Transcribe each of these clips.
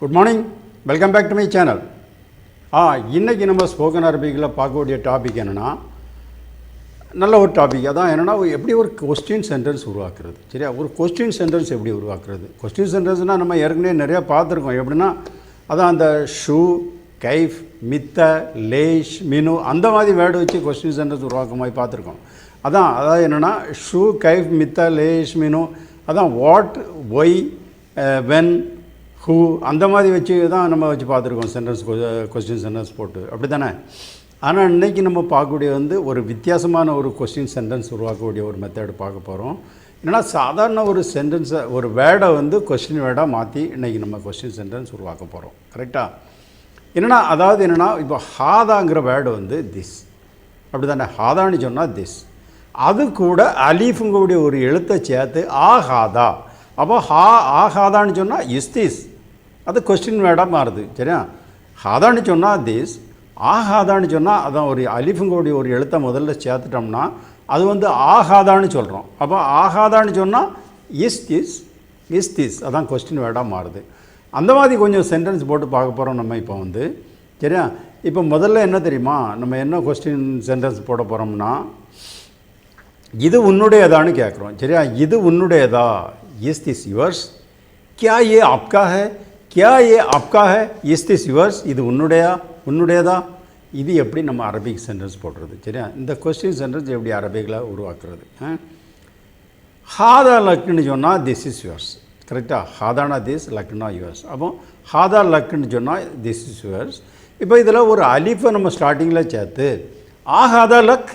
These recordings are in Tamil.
Good morning, welcome back to my channel. இன்றைக்கி நம்ம ஸ்போக்கன் அரபிக்கில் பார்க்கக்கூடிய டாபிக் என்னென்னா, நல்ல ஒரு டாபிக். அதான் என்னென்னா, எப்படி ஒரு கொஸ்டின் சென்டென்ஸ் உருவாக்குறது. சரியா, ஒரு கொஸ்டின் சென்டென்ஸ் எப்படி உருவாக்குறது. கொஸ்டின் சென்டென்ஸ்னால் நம்ம ஏற்கனவே நிறையா பார்த்துருக்கோம். எப்படின்னா, அதான் அந்த ஷூ, கைஃப், மித்த, லேஷ், மினு அந்த மாதிரி வேர்டு வச்சு கொஸ்டின் சென்டென்ஸ் உருவாக்கும் மாதிரி பார்த்துருக்கோம். அதாவது என்னென்னா, ஷூ, கைஃப், மித்த, லேஷ், மினு, அதான் வாட், ஒய், வென், ஹூ அந்த மாதிரி வச்சு தான் நம்ம வச்சு பார்த்துருக்கோம் சென்டென்ஸ், கொஸ்டின் சென்டென்ஸ் போட்டு, அப்படி தானே. ஆனால் இன்றைக்கி நம்ம பார்க்கக்கூடிய ஒரு வித்தியாசமான ஒரு கொஸ்டின் சென்டென்ஸ் உருவாக்கக்கூடிய ஒரு மெத்தட் பார்க்க போகிறோம். என்னென்னா, சாதாரண ஒரு சென்டென்ஸை, ஒரு வேர்டை கொஸ்டின் வேர்டாக மாற்றி இன்றைக்கி நம்ம கொஸ்டின் சென்டென்ஸ் உருவாக்க போகிறோம். கரெக்டாக? என்னென்னா, அதாவது என்னென்னா, இப்போ ஹாதாங்கிற வேர்டு திஸ், அப்படி தானே. ஹாதான்னு சொன்னால் திஸ், அது கூட அலீஃபுங்கக்கூடிய ஒரு எழுத்தை சேர்த்து ஆஹாதா. அப்போ ஆஹாதான்னு சொன்னால் இஸ் திஸ், அது கொஸ்டின் வேர்டாக மாறுது. சரியா, ஹாதான்னு சொன்னால் திஸ், ஆஹாதான்னு சொன்னால் அதான் ஒரு அலிஃபுங்கோடைய ஒரு எழுத்தை முதல்ல சேர்த்துட்டோம்னா அது ஆஹாதான்னு சொல்கிறோம். அப்போ ஆஹாதான்னு சொன்னால் இஸ் திஸ் அதான் கொஸ்டின் வேர்டாக மாறுது. அந்த மாதிரி கொஞ்சம் சென்டென்ஸ் போட்டு பார்க்க போகிறோம் நம்ம இப்போ சரியா. இப்போ முதல்ல என்ன தெரியுமா, நம்ம என்ன கொஸ்டின் சென்டென்ஸ் போட போகிறோம்னா, இது உன்னுடையதான்னு கேட்குறோம். சரியா, இது உன்னுடையதா, இஸ் திஸ் யுவர்ஸ், क्या ये आपका है, क्या ये आपका है, इस दिस யுவர்ஸ், இது உன்னுடையதா. இது எப்படி நம்ம அரபிக் சென்டென்ஸ் போடுறது. சரியா, இந்த கொஸ்டின் சென்டென்ஸ் எப்படி அரபிக்கில் உருவாக்குறது. ஹாதா லக்குன்னு சொன்னால் திஸ் இஸ் யுவர்ஸ். கரெக்டாக, ஹாதானா திஸ், லக்குனா யுவர்ஸ். அப்போ ஹாதா லக்குன்னு சொன்னால் திஸ் இஸ் யுவர்ஸ். இப்போ இதில் ஒரு அலிஃபை நம்ம ஸ்டார்டிங்கில் சேர்த்து ஹாதா லக்,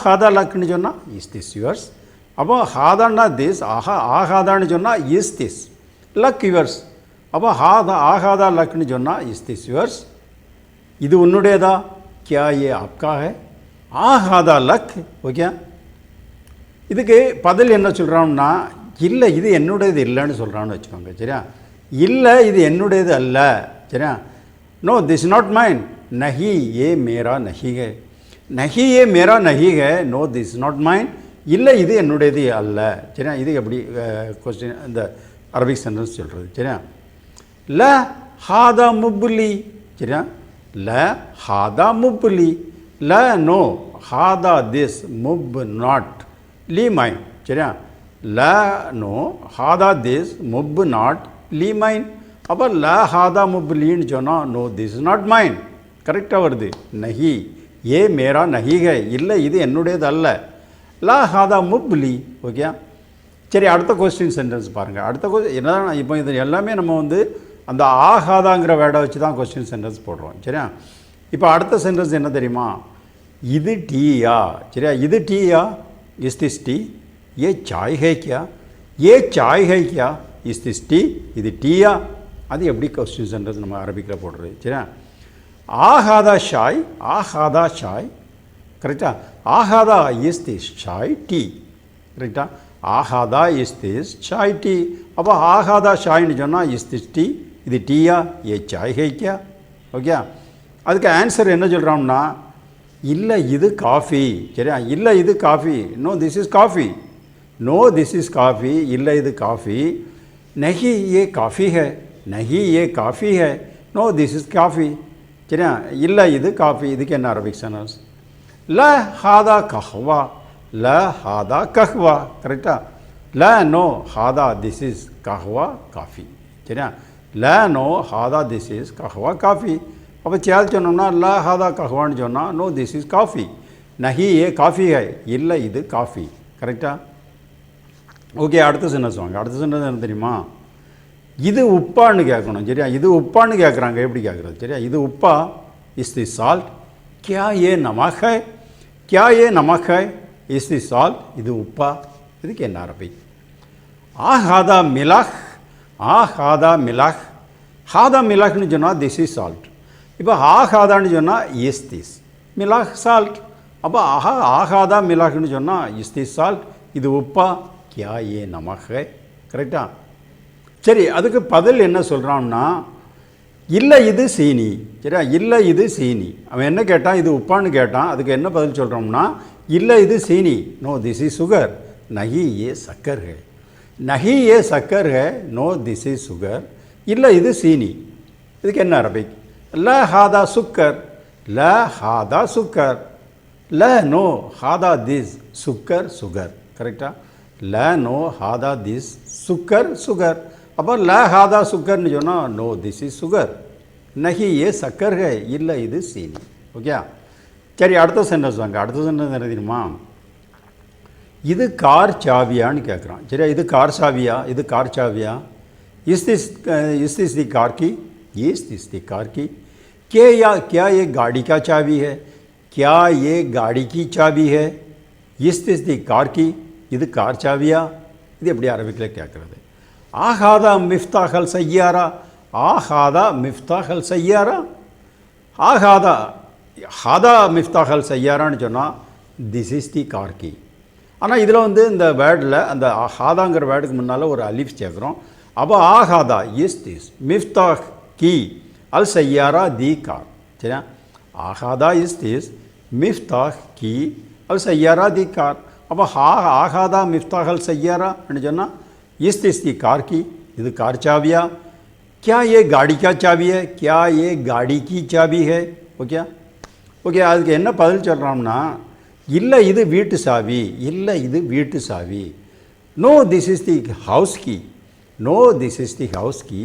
ஹாதா லக்குன்னு சொன்னால் இஸ் திஸ் யுவர்ஸ். அப்போ ஹாதான்னா திஸ், ஆஹாதான்னு சொன்னால் இஸ் திஸ், லக் யுவர்ஸ். அப்போ ஆஹாதா லக்னு சொன்னால் இஸ் திஸ் யுவர்ஸ், இது உன்னுடையதா, கியா ஏ ஆப்கா ஹை, ஆஹாதா லக். ஓகே, இதுக்கு பதில் என்ன சொல்கிறான்னா, இல்லை இது என்னுடையது இல்லைன்னு சொல்கிறான்னு வச்சுக்கோங்க. சரியா, இல்லை இது என்னுடையது அல்ல. சரியா, நோ திஸ் நாட் மைன், நஹி ஏ மேரா நஹி ஹை, நஹி ஏ மேரா நஹி ஹை, நோ திஸ் நாட் மைன், இல்லை இது என்னுடையது அல்ல. சரியா, இது எப்படி கொஸ்டின் இந்த அரபிக் சென்டென்ஸ் சொல்கிறது. சரியா, ல ஹாதா முப்புலி. சரியா, ல ஹாதா முப்புலி, ல நோ ஹாதா திஸ், முப் நாட், லீ மைன். சரியா, ல நோ ஹாதா திஸ், முப் நாட், லீ மைன். அப்போ ல ஹாதா முப்புலின்னு சொன்னால் no this is not mine, கரெக்டாக வருது. நஹி ஏ மேரா நஹி ஹை, இல்லை இது என்னுடையது அல்ல, லா ஹாதா முப்புலி. ஓகே, சரி, அடுத்த கொஸ்டின் சென்டென்ஸ் பாருங்கள். அடுத்த என்ன, இப்போ இது எல்லாமே நம்ம அந்த ஆஹாதாங்கிற வேர்டை வச்சு தான் கொஸ்டின் சென்டென்ஸ் போடுறோம். சரியா, இப்போ அடுத்த சென்டென்ஸ் என்ன தெரியுமா, இது டீயா. சரியா, இது டீயா, இஸ் திஸ் டீ, ஏ சாய் ஹை கியா, ஏ சாய் ஹை கியா, இஸ் திஸ் டீ, இது டீயா. அது எப்படி கொஸ்டின் சென்டென்ஸ் நம்ம அரபிக்கில் போடுறது. சரியா, ஆஹாதா ஷாய், ஆஹாதா ஷாய். கரெக்டா, ஆஹாதா இஸ் திஸ் ஷாய் டீ. கரெக்டா, ஆஹாதா இஸ் திஸ் சாய் டீ. அப்போ ஆஹாதா ஷாய்னு சொன்னால் இஸ் திஸ் டீ, இது டீயா, ஏ சாய் ஹை கியா. ஓகே, அதுக்கு ஆன்சர் என்ன சொல்கிறோம்னா, இல்லை இது காஃபி. சரியா, இல்லை இது coffee, no this is coffee, no this is coffee, இல்லை இது காஃபி. நஹி ஏ காஃபி ஹை, நஹி ஏ காஃபி ஹை, நோ திஸ் இஸ் காஃபி. சரியா, இல்லை இது காஃபி. இதுக்கு என்ன அரபிக் சென்டென்ஸ், ல ஹாதா கஹ்வா, ல ஹாதா கஹ்வா. கரெக்டா, ல நோ ஹாதா திஸ் இஸ் கஹ்வா காஃபி. சரியா, ல நோ ஹாதா திஸ் இஸ் கஹ்வா காஃபி. அப்போ சேர்த்து சொன்னோம்னா ல ஹாதா கஹ்வான்னு சொன்னால் நோ திஸ் இஸ் காஃபி, நஹி ஏ காஃபி ஹை, இல்லை இது காஃபி. கரெக்டா, ஓகே. அடுத்த சென்டென்ஸ் வாங்க. அடுத்த சென்டென்ஸ் என்ன தெரியுமா, இது உப்பான்னு கேட்கணும். சரியா, இது உப்பான்னு கேட்குறாங்க. எப்படி கேட்குறது. சரியா, இது உப்பா, இஸ் தி சால்ட், கியா ஏ நமக் ஹை, கியா ஏ நமக் ஹை, இஸ் தி சால்ட், இது உப்பா. இதுக்கு என்ன அரபி, ஆஹாதா மிலாஹ், ஆஹாதா மிலாஹ். ஹாதா மிலாஹ்னு சொன்னால் திஸ் இஸ் சால்ட். இப்போ ஆஹாதான்னு சொன்னால் இஸ் திஸ், மிலாஹ் சால்ட். அப்போ ஆஹாதா மிலாஹ்னு சொன்னால் இஸ் திஸ் சால்ட், இது உப்பா, கியா ஏ நமக் ஹை. கரெக்டா, சரி. அதுக்கு பதில் என்ன சொல்கிறான்னா, இல்லை இது சீனி. சரியா, இல்லை இது சீனி. அவன் என்ன கேட்டான், இது உப்பான்னு கேட்டான். அதுக்கு என்ன பதில் சொல்கிறோம்னா, இல்லை இது சீனி, நோ திஸ் இஸ் சுகர், நஹி ஏ சக்கர் ஹை, नहीं ये शक्कर है, नो दिस इज शुगर, இல்லை இது சீனி. இதுக்கு என்ன அரபிக்? ல ஹாதா சுக்கர், ல ஹாதா சுக்கர், ல நோ ஹாதா திஸ் சுக்கர் சுகர். கரெக்டாக? ல நோ ஹாதா திஸ் சுக்கர் சுகர். அப்போ ல ஹாதா சுக்கர்னு சொன்னால் நோ திஸ் இஸ் சுகர், நஹி ஏ சக்கர் ஹை, இல்லை இது சீனி. ஓகே, சரி அடுத்த சென்டென்ஸ் வாங்க. அடுத்த சென்டென்ஸ் என்ன தெரியுமா? இது கார் சாவியான்னு கேட்குறான். சரியா? இது கார் சாவியா? இது கார் சாவியா? Is this the car key? Is this the car की. क्या ये गाड़ी का चाबी है? क्या ये गाड़ी की चाबी है? इस दिस दी कार की. இது கார் சாவியா? இது எப்படி அரபிக்கில் கேட்குறது? ஆஹாதா மிஃப்தாஹல் சையாரா, ஆஹாதா மிஃப்தாஹல் சையாரா, ஆஹாதா ஹாதா மிஃப்தாஹல் சையாரான்னு சொன்னால் திஸ் இஸ் தி கார் கி. ஆனால் இதில் வந்து இந்த வேர்டில் அந்த ஹாதாங்கிற வேர்டுக்கு முன்னால் ஒரு அலிஃப் சேர்க்குறோம். அப்போ ஆஹாதா is this மிஃப்தாஹ் Ki Al சையாரா the car. சரியா? ஆஹாதா is this மிஃப்தாஹ் Ki Al சையாரா the car. அப்போ ஆஹாதா மிஃப்தாஹ் அல் சையாரான்னு சொன்னால் இஸ் திஸ் தி கார் கி, இது கார் சாவியா? क्या ये गाड़ी का चाबी है? क्या ये गाड़ी की चाबी है? ஓகே ஓகே, அதுக்கு என்ன பதில் சொல்கிறோம்னா, இல்லை இது வீட்டு சாவி, இல்லை இது வீட்டு சாவி. No this is the house key, no this is the house key.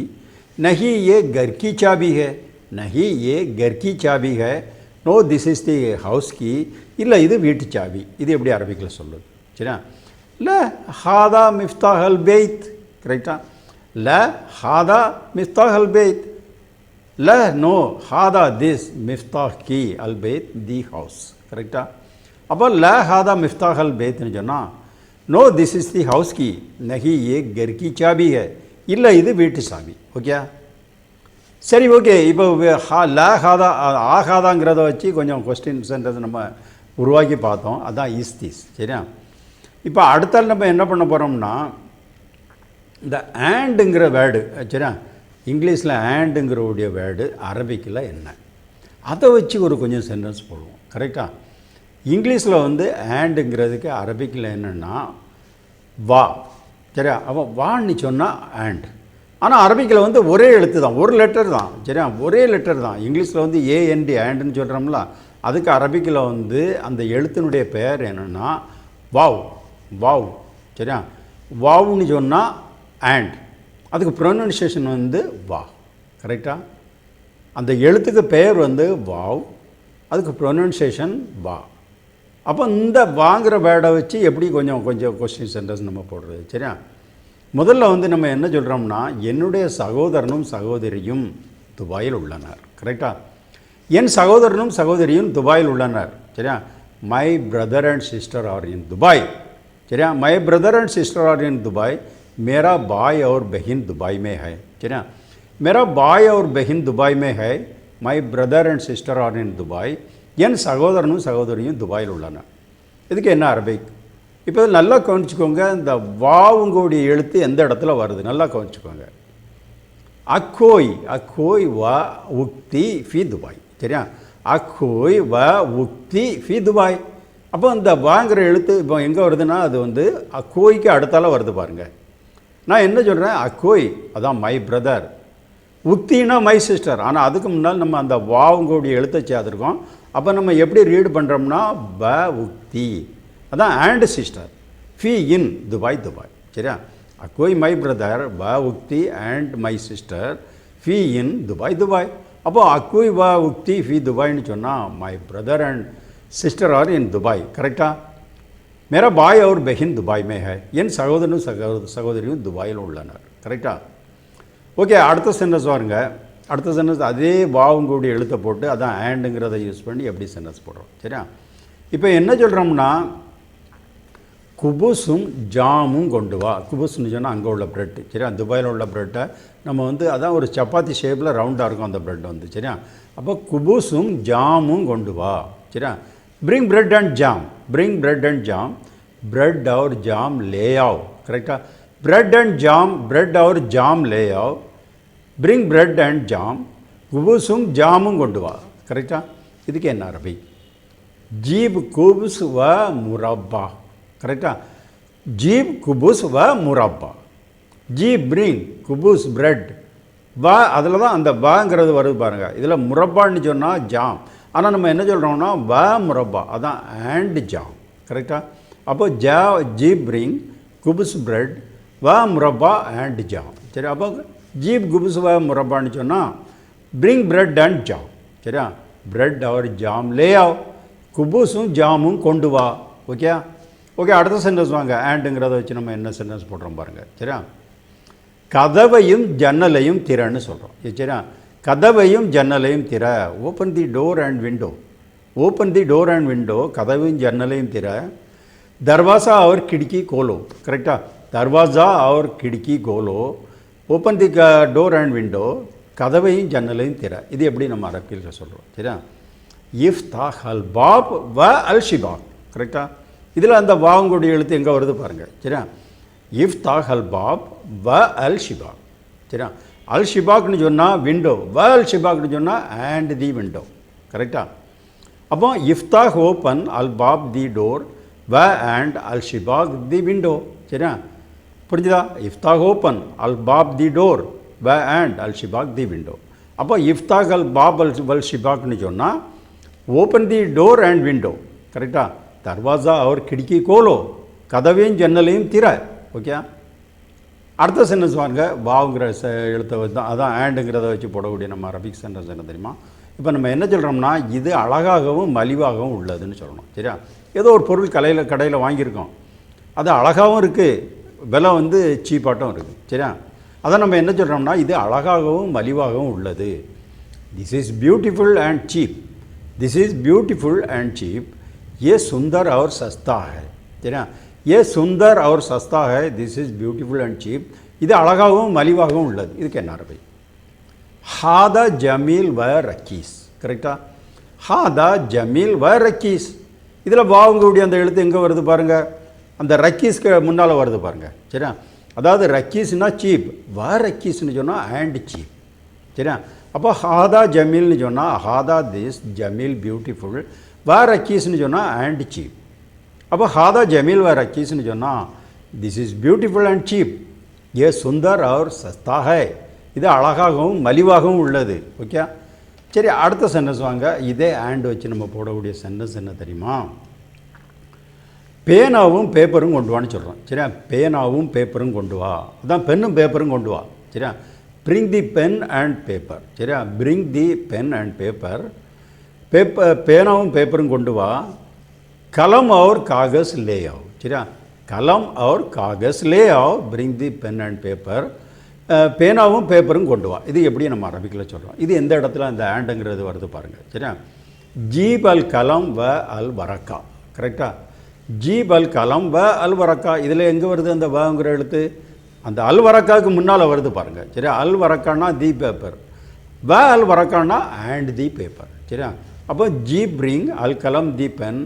नहीं ये घर की चाबी है, नहीं ये घर की चाबी है. No this is the house key, இல்லை இது வீட்டு சாவி. இது எப்படி அரபிக்கில் சொல்லுது? சரியா? ல ஹாதா மிஃப்தாஹல் பெய்த். கரெக்டாக? ல ஹாதா மிஃப்தாஹல் பெய்த். ல நோ ஹாதா this மிஃப்தாஹ் Ki Al Beit the house. கரெக்டாக? அப்போ ல ஹாதா மிஃப்தாஹல் பெய்த்னு சொன்னால் no this is the house key, नहीं ये घर की चाबी है, இல்லை இது வீட்டு சாவி. ஓகே, சரி ஓகே. இப்போ ல ஹாதா ஆஹாதாங்கிறத வச்சு கொஞ்சம் கொஸ்டின் சென்டென்ஸ் நம்ம உருவாக்கி பார்த்தோம். அதுதான் இஸ் திஸ். சரியா? இப்போ அடுத்தால் நம்ம என்ன பண்ண போகிறோம்னா, இந்த ஆண்டுங்கிற வேர்டு, சரியா, இங்கிலீஷில் ஆண்டுங்கிறவுடைய வேர்டு அரபிக்கில் என்ன, அதை வச்சு ஒரு கொஞ்சம் சென்டென்ஸ் போடுவோம். கரெக்டாக? இங்கிலீஷில் வந்து ஆண்டுங்கிறதுக்கு அரபிக்கில் என்னென்னா வா. சரியா? அப்போ வான்னு சொன்னால் ஆண்ட். ஆனால் அரபிக்கில் வந்து ஒரே எழுத்து தான், ஒரு லெட்டர் தான். சரியா? ஒரே லெட்டர் தான். இங்கிலீஷில் வந்து ஏஎன்டி ஆண்டுன்னு சொல்கிறோம்ல, அதுக்கு அரபிக்கில் வந்து அந்த எழுத்தினுடைய பெயர் என்னென்னா வாவ். வாவ். சரியா? வாவ்னு சொன்னால் ஆண்ட், அதுக்கு ப்ரொனன்சியேஷன் வந்து வா. கரெக்டாக? அந்த எழுத்துக்கு பெயர் வந்து வாவ், அதுக்கு ப்ரொனன்சியேஷன் வா. அப்போ இந்த வாங்குகிற வேர்டை வச்சு எப்படி கொஞ்சம் கொஸ்டின் சென்டென்ஸ் நம்ம போடுறது? சரியா? முதல்ல வந்து நம்ம என்ன சொல்கிறோம்னா, என்னுடைய சகோதரனும் சகோதரியும் துபாயில் உள்ளனர். கரெக்டாக? என் சகோதரனும் சகோதரியும் துபாயில் உள்ளனர். சரியா? My brother and sister are in Dubai. சரியா? My brother and sister are in Dubai. मेरा भाई और बहन दुबई में है. சரியா? मेरा भाई और बहन दुबई में है. My brother and sister are in Dubai. என் சகோதரனும் சகோதரியும் துபாயில் உள்ளனர். இதுக்கு என்ன அரபிக்? இப்போ நல்லா கவனிச்சுக்கோங்க, இந்த வாவுங்களுடைய எழுத்து எந்த இடத்துல வருது நல்லா கவனிச்சுக்கோங்க. அக்கோய், அக்கோய் வ உக்தி ஃபி துபாய். சரியா? அக்கோய் வ உக்தி ஃபி துபாய். அப்போ இந்த வாங்கிற எழுத்து இப்போ எங்கே வருதுன்னா, அது வந்து அக்கோய்க்கு அடுத்தால வருது பாருங்கள். நான் என்ன சொல்கிறேன், அக்கோய் அதான் மை பிரதர், உக்தினா மை சிஸ்டர். ஆனால் அதுக்கு முன்னால் நம்ம அந்த வாவுங்களுடைய எழுத்தை சேர்த்துருக்கோம். அப்போ நம்ம எப்படி ரீட் பண்ணுறோம்னா ப உக்தி, அதான் அண்ட் சிஸ்டர், ஃபி இன் துபாய் துபாய். சரியா? அக்கோய் மை பிரதர் ப உக்தி அண்ட் மை சிஸ்டர் ஃபி இன் துபாய் துபாய். அப்போது அக்கோய் வ உக்தி ஃபி துபாய்னு சொன்னால் my brother and sister are in Dubai. கரெக்டாக? मेरा भाई और बहन दुबई में है. என் சகோதரனும் சகோதரியும் துபாயில் உள்ளனர். கரெக்டாக? ஓகே, அடுத்த சென்டென்ஸ் பாருங்க. அடுத்த சென்டென்ஸ் அதே வாவுங்களுடைய எழுத்தை போட்டு அதான் ஆண்டுங்கிறத யூஸ் பண்ணி எப்படி சென்டென்ஸ் போடுறோம். சரியா? இப்போ என்ன சொல்கிறோம்னா, குபுஸும் ஜாமும் கொண்டு வா. குபுஸ்னு சொன்னால் அங்கே உள்ள ப்ரெட்டு. சரியா? துபாயில் உள்ள ப்ரெட்டை நம்ம வந்து அதான் ஒரு சப்பாத்தி ஷேப்பில் ரவுண்டாக இருக்கும் அந்த ப்ரெட் வந்து. சரியா? அப்போ குபுஸும் ஜாமும் கொண்டு வா. சரியா? Bring bread and jam, bring bread and jam, bread और जाम ले आओ. करेक्टा? ब्रेड एंड जाम, ब्रेड और जाम ले आओ. ब्रिंग ब्रेड एंड जाम, குபுஸும் ஜாமும் கொண்டு வா. கரெக்டா? இதுக்கு என்ன அரபி? ஜீப் குபுஸ் வ முரப்பா. கரெக்டா? ஜீப் குபுஸ் வ முரப்பா. ஜீப் பிரிங் குபுஸ் பிரெட் வ அதில் தான் அந்த வங்கிறது வருது பாருங்கள். இதில் முரப்பான்னு சொன்னால் ஜாம். ஆனால் நம்ம என்ன சொல்கிறோம்னா வ முரப்பா, அதான் அண்ட் ஜாம். கரெக்டாக? அப்போ ஜீப் பிரிங் குபுஸ் பிரெட் வ முரப்பா அண்ட் ஜாம். சரி, அப்போ ஜீப் குபுஸ் வ முரப்பான்னு சொன்னால் பிரிங் பிரெட் அண்ட் ஜாம். சரியா? பிரெட் அவர் ஜாம் லே ஆவ், குபூஸும் ஜாமும் கொண்டு வா. Okay okay. அடுத்த சென்டென்ஸ் வாங்க. ஆண்டுங்கிறத வச்சு நம்ம என்ன சென்டென்ஸ் போடுறோம் பாருங்கள். சரியா? கதவையும் ஜன்னலையும் திறன்னு சொல்கிறோம். சரியா? கதவையும் ஜன்னலையும் திற. Open the door and window. Open the door and window, கதவையும் ஜன்னலையும் திற. தர்வாசா और खिड़की खोलो. கரெக்டாக? தர்வாசா और खिड़की खोलो. Open the door and window, கதவையும் ஜன்னலையும் திற. இது எப்படி நம்ம அரபியில் சொல்கிறோம். சரியா? இஃப்தாஹ் அல் பாப் வ அல் ஷிபாக். கரெக்டாக? இதில் அந்த வாங்குடைய எழுத்து எங்கே வருது பாருங்கள். சரியா? இஃப்தாஹ் அல் பாப் வ அல் ஷிபாக். சரியா? அல் ஷிபாக்னு சொன்னால் விண்டோ, வ அல் ஷிபாக்னு சொன்னால் அண்ட் தி விண்டோ. கரெக்டாக? அப்போ இஃப்தாஹ் ஓப்பன் அல் பாப் தி டோர் வ அண்ட் அல் ஷிபாக் தி விண்டோ. சரியா? புரிஞ்சுதா? இஃப்தாஹ் ஓப்பன் அல் பாப் தி டோர் வ அண்ட் அல் ஷிபாக் தி விண்டோ. அப்போ இஃப்தாஹ் அல் பாப் அல் ஷிபாக்னு சொன்னால் open the door and window. கரெக்டாக? தர்வாசா और खिड़की खोलो, கதவையும் ஜன்னலையும் திற. ஓகே. அடுத்த சென்டென்ஸ் வாங்க. வாவுங்கிற எழுத்தை வச்சு தான், அதான் ஆண்டுங்கிறத வச்சு போடக்கூடிய நம்ம அரபிக் சென்டென்ஸ் என்ன தெரியுமா? இப்போ நம்ம என்ன சொல்கிறோம்னா இது அழகாகவும் மலிவாகவும் உள்ளதுன்னு சொல்லணும். சரியா? ஏதோ ஒரு பொருள் கடையில் வாங்கியிருக்கோம், அது அழகாகவும் இருக்குது, விலை வந்து சீப்பாட்டும் இருக்குது. சரியா? அதை நம்ம என்ன சொல்கிறோம்னா இது அழகாகவும் மலிவாகவும் உள்ளது. This is beautiful and cheap. This is beautiful and cheap. ये सुंदर और सस्ता है. சரியா? ये सुंदर और सस्ता है. This is beautiful and cheap. இது அழகாகவும் மலிவாகவும் உள்ளது. இதுக்கு என்ன அரபி? ஹாதா ஜமீல் வ ரக்கீஸ். கரெக்டாக? ஹாதா ஜமீல் வ ரக்கீஸ். இதில் வாவுங்களுடைய அந்த எழுத்து எங்கே வருது பாருங்கள். அந்த ரக்கீஸ்க்கு முன்னால் வருது பாருங்கள். சரியா? அதாவது ரக்கீஸ்னா சீப், வ ரக்கீஸ்னு சொன்னால் அண்ட் சீப். சரியா? அப்போ ஹாதா ஜமீல்னு சொன்னால் ஹாதா திஸ், ஜமீல் பியூட்டிஃபுல், வ ரக்கீஸ்னு சொன்னால் அண்ட் சீப். அப்போ ஹாதா ஜமீல் வ ரக்கீஸ்னு சொன்னால் this is beautiful and cheap. ஏ சுந்தர் அவர் சஸ்தா ஹை. இது அழகாகவும் மலிவாகவும் உள்ளது. ஓகே. சரி, அடுத்த சென்டென்ஸ் வாங்க. இதே ஆண்ட் வச்சு நம்ம போடக்கூடிய சென்டென்ஸ் என்ன தெரியுமா? பேனாவும் பேப்பரும் கொண்டு வான்னு சொல்கிறோம். சரியா? பேனாவும் பேப்பரும் கொண்டு வா, அதான் பென்னும் பேப்பரும் கொண்டு வா. சரியா? Bring the pen and paper. சரியா? Bring the pen and paper. பேனாவும் பேப்பரும் கொண்டு வா. कलम और कागज़ ले आओ. சரியா? कलम और कागज़ ले आओ. Bring the pen and paper. பேனாவும் பேப்பரும் கொண்டு வா. இது எப்படி நம்ம அரபிக்கில் சொல்கிறோம். இது எந்த இடத்துல அந்த ஆண்டுங்கிறது வருது பாருங்கள். சரியா? ஜீப் அல் கலம் வ அல் வரக்கா. கரெக்டாக? ஜீப் அல் கலம் வ அல் வரக்கா. இதில் எங்கே வருது அந்த வங்கிற எழுத்து? அந்த அல் வரக்காவுக்கு முன்னால் வருது பாருங்கள். சரியா? அல் வரக்கானா தி பேப்பர், வ அல் வரக்கானா அண்ட் தி பேப்பர். சரியா? அப்போ ஜீப் பிரிங் அல் கலம் தி பென்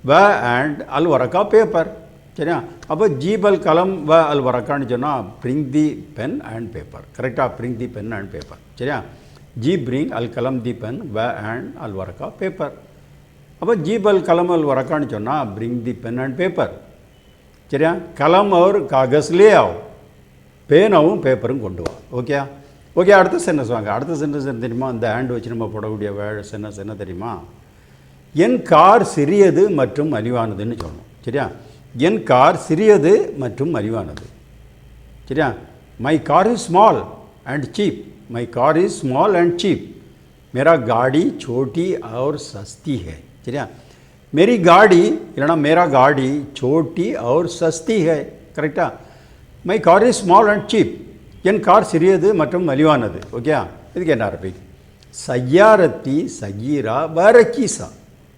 வ அண்ட் அல் வரக்கா பேப்பர். சரியா? அப்போ ஜீப் அல் கலம் வ அல் வரக்கான்னு சொன்னால் bring the pen and paper. கரெக்டாக? Bring the pen and paper. சரியா? ஜீப் பிரிங் அல் கலம் தி பென் வ அண்ட் அல் வரக்கா பேப்பர். அப்போ ஜீப் அல் கலம் அல் வரக்கான்னு சொன்னால் bring the pen and paper. சரியா? கலம் और कागज़ ले आओ. பேனாவும் பேப்பரும் கொண்டு வா. Okay okay. அடுத்த சென்டென்ஸ் வாங்க. அடுத்த சென்டென்ஸ் என்ன தெரியுமா? இந்த ஆண்ட் வச்சு நம்ம போடக்கூடிய சென்டென்ஸ் என்ன தெரியுமா? என் கார் சிறியது மற்றும் மலிவானதுன்னு சொல்லணும். சரியா? என் கார் சிறியது மற்றும் மலிவானது. சரியா? My car is small and cheap. My car is small and cheap. मेरा गाड़ी छोटी और सस्ती है. சரியா? मेरी गाड़ी இல்லைனா मेरा गाड़ी छोटी और सस्ती है. கரெக்டாக? My car is small and cheap. என் கார் சிறியது மற்றும் மலிவானது. ஓகே. இதுக்கு என்ன அரபி? சய்யாரத்தி சகீரா வ ரக்கீஸா.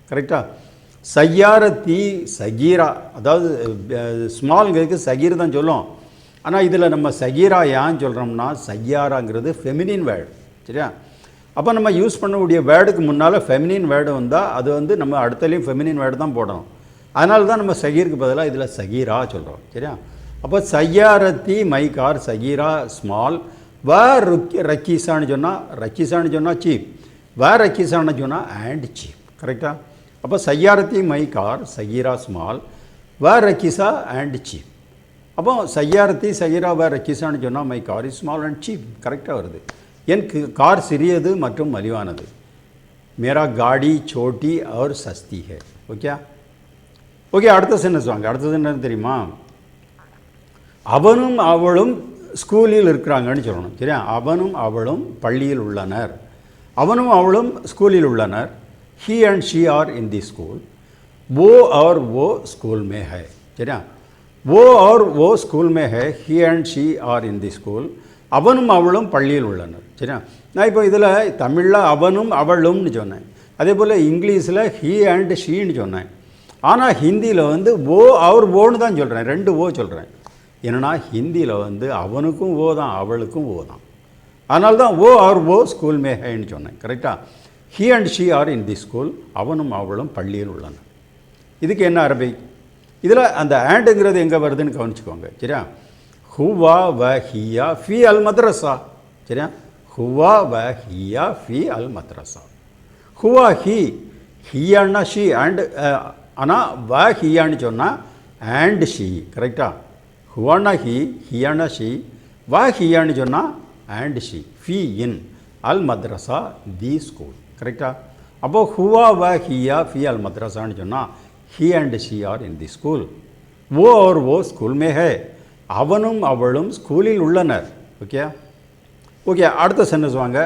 கரெக்டாக? சய்யாரத்தி சகீரா, அதாவது ஸ்மால்ங்கிறதுக்கு சகீர் தான் சொல்லும். ஆனால் இதில் நம்ம சகீரா ஏன் சொல்கிறோம்னா சய்யாராங்கிறது ஃபெமினின் வேர்டு. சரியா? அப்போ நம்ம யூஸ் பண்ணக்கூடிய வேர்டுக்கு முன்னால் ஃபெமினின் வேர்டு வந்தால் அது வந்து நம்ம அடுத்தலையும் ஃபெமினின் வேர்டு தான் போடணும். அதனால தான் நம்ம சகீருக்கு பதிலாக இதில் சகீரா சொல்கிறோம். சரியா? அப்போ சய்யாரத்தி மை கார் சகீரா ஸ்மால், வ ரக்கீஸான்னு சொன்னால் சீப், வ ரக்கீஸான்னு சொன்னால் அண்ட் சீப். கரெக்டாக? அப்போ சய்யாரத்தி மை கார் சகீரா ஸ்மால், வ ரக்கீஸா அண்ட் சீப். அப்போ சய்யாரத்தி சகீரா வ ரக்கீஸான்னு சொன்னால் my car is small and cheap. கரெக்டாக வருது. என் கார் சிறியது மற்றும் மலிவானது. மேரா காடி சோட்டி और சஸ்தி है. ஓகே அடுத்த சென்டென்ஸ் வாங்க. அடுத்தது என்னன்னு தெரியுமா? அவனும் அவளும் ஸ்கூலில் இருக்கிறாங்கன்னு சொல்லணும். சரியா? அவனும் அவளும் பள்ளியில் உள்ளனர். அவனும் அவளும் ஸ்கூலில் உள்ளனர். he and she are in the school. वो और वो स्कूल में है. சரியா? वो और वो स्कूल में है. he and she are in the school. அவனும் அவளும் பள்ளியில் உள்ளனர். சரியா? நான் இப்போ இதில் தமிழில் அவனும் அவளும்னு சொன்னேன். அதே போல் இங்கிலீஷில் he and sheன்னு சொன்னேன். ஆனால் ஹிந்தியில் வந்து ஓ அவர் ஓன்னு தான் சொல்கிறேன். 2 ஓ சொல்கிறேன். ஏன்னா ஹிந்தியில் வந்து அவனுக்கும் ஓ தான், அவளுக்கும் ஓ தான். அதனால தான் ஓ அவர் ஓ ஸ்கூல் மே ஹைன்னு சொன்னேன். கரெக்டாக? he and she are in the school. அவனும் அவளும் பள்ளியில் உள்ளனர். இதுக்கு என்ன அரபி? இதில் அந்த ஆண்டுங்கிறது எங்கே வருதுன்னு கவனிச்சுக்கோங்க. சரியா? ஹுவா வ ஹியா ஃபி அல் மத்ரஸா. சரியா? ஹுவா வ ஹியா ஃபி அல் மத்ரஸா. ஹுவா ஹி, ஹியான்னா ஷி, அண்ட் ஆனால் வ ஹியான்னு சொன்னால் அண்ட் ஷி. கரெக்டாக? ஹுவானா ஹி, ஹியானா ஷி, வ ஹியான்னு சொன்னால் அண்ட் ஷி. ஃபி இன் அல் மத்ரஸா தி ஸ்கூல். கரெக்டாக? அப்போது ஹுவா வ ஹியா ஃபி அல் மத்ரஸான்னு சொன்னால் he and she are in the school. वो और वो स्कूल में है. அவனும் அவளும் ஸ்கூலில் உள்ளனர். ஓகே அடுத்த சென்டென்ஸ் வாங்க.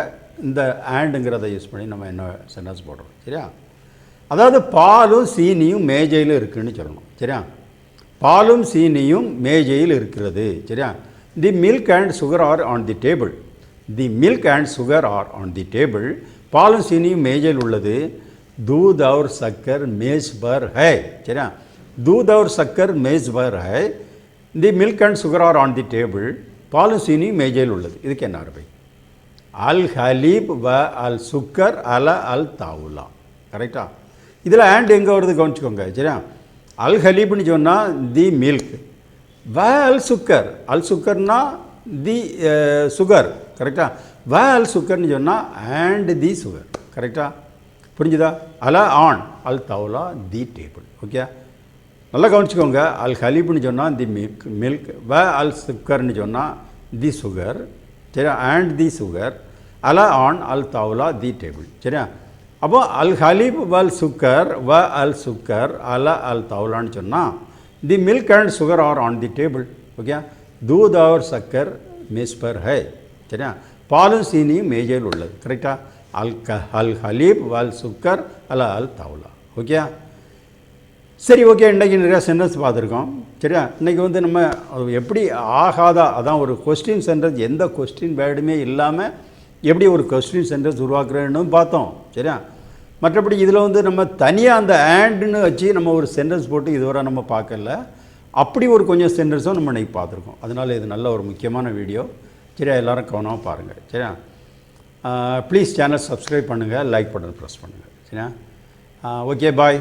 இந்த ஆண்டுங்கிறத யூஸ் பண்ணி நம்ம என்ன சென்டென்ஸ் போடுறோம். சரியா? அதாவது பாலும் சீனியும் மேஜையில் இருக்குதுன்னு சொல்லணும். சரியா? பாலும் சீனியும் மேஜையில் இருக்கிறது. சரியா? தி milk and sugar R on the table. The milk and sugar R on the table. பாலும் சீனியும் மேஜையில் உள்ளது. दूध और शक्कर मेज पर है. चलिए, दूध और शक्कर मेज पर है. தி milk and sugar R on the table. பாலும் சீனி மேஜையில் உள்ளது. இதுக்கு என்ன அரபி? அல் ஹலீப் வ அல் சுக்கர் அல அல் தாவுலா. கரெக்டா? இதில் ஆண்ட் எங்கே வருது கவனிச்சுக்கோங்க. சரியா? அல் ஹலீப்னு சொன்னால் தி மில்க், வ அல் சுக்கர், அல் சுக்கர்னா தி சுகர். கரெக்டா? வ அல் சுக்கர்னு சொன்னால் அண்ட் தி சுகர். கரெக்டா? புரிஞ்சுதா? அல ஆன் அல் தவுலா தி டேபிள். ஓகே நல்லா கவனிச்சுக்கோங்க. அல் ஹலீப்னு சொன்னால் தி மில்க், வ அல் சுக்கர்னு சொன்னால் தி சுகர். சரியா? And the sugar. அல ஆன் அல் தவுலா தி டேபிள். சரியா? அப்போ அல் ஹலீப் வல் சுக்கர் வ அல் சுக்கர் அல அல் தவுலான்னு சொன்னால் தி milk and sugar R on the table. Okay दूध और शक्कर मेज पर है. சரியா? பாலும் சீனியும் மேஜையில் உள்ளது. கரெக்டாக? அல் ஹலீப் வல் சுக்கர் அல அல் தவுலா. ஓகே சரி. ஓகே இன்றைக்கி நிறையா சென்டென்ஸ் பார்த்துருக்கோம். சரியா? இன்றைக்கி வந்து நம்ம எப்படி ஆகாதா, அதான் ஒரு கொஸ்டின் சென்டென்ஸ், எந்த கொஸ்டின் வேர்டுமே இல்லாமல் எப்படி ஒரு கொஸ்டின் சென்டென்ஸ் உருவாக்குறேன்னு பார்த்தோம். சரியா? மற்றபடி இதில் வந்து நம்ம தனியாக அந்த ஆண்டுன்னு வச்சு நம்ம ஒரு சென்டென்ஸ் போட்டு இதுவரை நம்ம பார்க்கல. அப்படி ஒரு கொஞ்சம் சென்டென்ஸும் நம்ம இன்றைக்கி பார்த்துருக்கோம். அதனால் இது நல்ல ஒரு முக்கியமான வீடியோ. சரியா? எல்லோரும் கவனமாக பாருங்கள். சரியா? ப்ளீஸ் சேனல் சப்ஸ்கிரைப் பண்ணுங்கள், லைக் பட்டன் ப்ரெஸ் பண்ணுங்கள். சரியா? Okay bye.